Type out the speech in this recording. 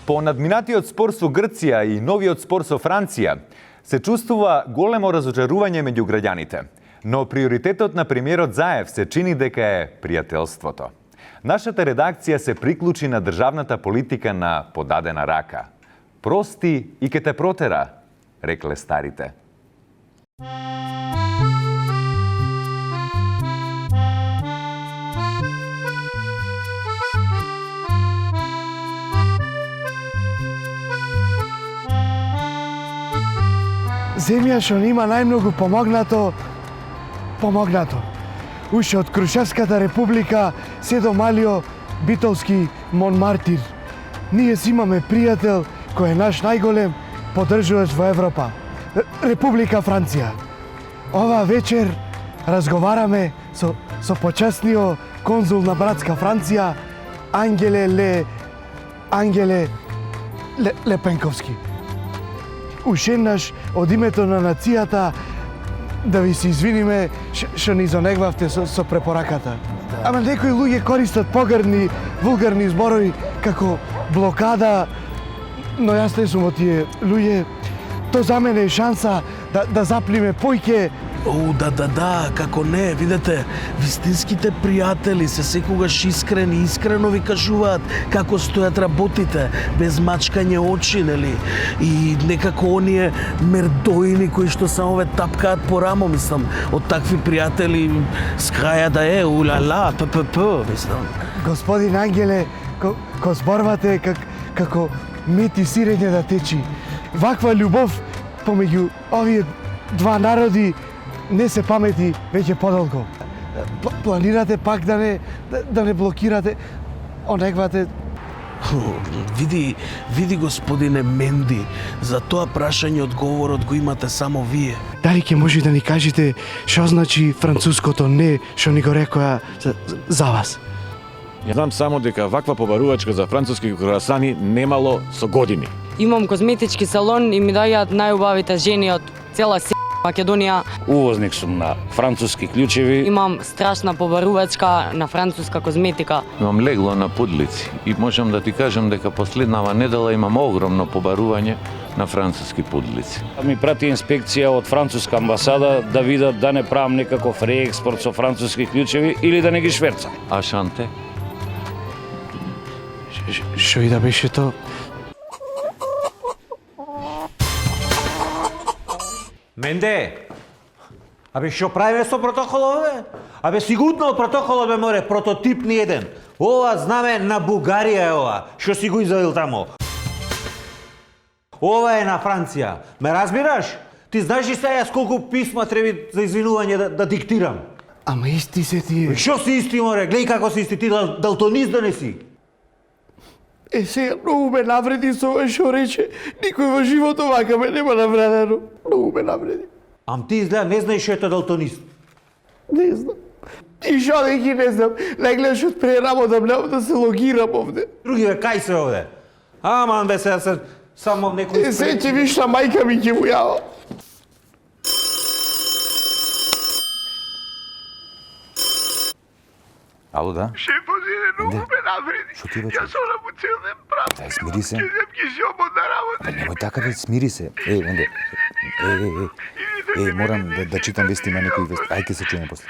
По надминатиот спор со Грција и новиот спор со Франција, се чувствува големо разочарување меѓу граѓаните. Но приоритетот на премиерот Заев се чини дека е пријателството. Нашата редакција се приклучи на државната политика на подадена рака. Прости и ке те протера, рекле старите. Земја што има најмногу помогнато. Уште од Крушевската република се до малио битолски Монмартир. Ние си имаме пријател кој е наш најголем поддржувач во Европа. Република Франција. Ова вечер разговараме со почесниот конзул на братска Франција, Ангеле Лепенковски. Уште еднаш од името на нацијата да ви се извиниме што ни zonegвавте со препораката. Ама некои луѓе користат погрдни, вулгарни зборови како блокада, но јас не сум од тие луѓе. То за мене е шанса да заплиме појќе. Да, како не, видете, вистинските пријатели се секогаш искрени, искрено ви кажуваат како стојат работите, без мачкање очи, нели? И некако оние мердоини кои што само ве тапкаат по рамо, мислам, од такви пријатели скаја да е, улала, мислам. Господин Ангеле, ко зборвате како мет и сирење да течи. Ваква љубов помеѓу овие два народи не се памети веќе подолго. Планирате пак да не блокирате онегвате? Види господине Менди, за тоа прашање одговорот го имате само вие. Дали ќе може да ни кажете што значи француското не што ни го рекоа за вас? Ја знам само дека ваква побарувачка за француски круасани немало со години. Имам козметички салон и ми дајаат најубавите жени од цела Македонија. Увозник сум на француски клучеви. Имам страшна побарувачка на француска козметика. Имам легло на Пудлици и можам да ти кажам дека последнава недела имам огромно побарување на француски пудлици. Ми прати инспекција од француска амбасада да видат да не правам некаков реекспорт со француски клучеви или да не ги шверцам. А шанте? Што и да беше тоа? Менде, абе што правиме со протоколот, бе? Абе сигурно протоколот бе море прототип ни еден. Ова знаме на Бугарија е ова, што си го извадил тамо. Ова е на Франција. Ме разбираш? Ти знаеш ли сега колку писма треба за извинување да диктирам? Ама исти се тие. Што си исти, море? Гледај како си исти, ти далтонист да не си. Сега многу ме навреди со ова што рече. Никој во животот вака ме нема навредено. Многу ме навреди. Ам ти изгледа не знаеш што е далтонист. Не знам. И што да ги не знам. Не гледаш од пред работам, немам да се логирам овде. Други бе, кај се овде? Аман бе, сега се само некој... Се ќе виш на мајка ми ќе му јава. Ало, да? Шефозине, многу ме навреди. Шо ти бе? Јас она му цел ден прав. Дај, смири се. Ќе зем ги жомот на работа. Немој така, бе, смири се. Менде. Морам да читам вести, има некои вести. Ај, ке се чуеме после.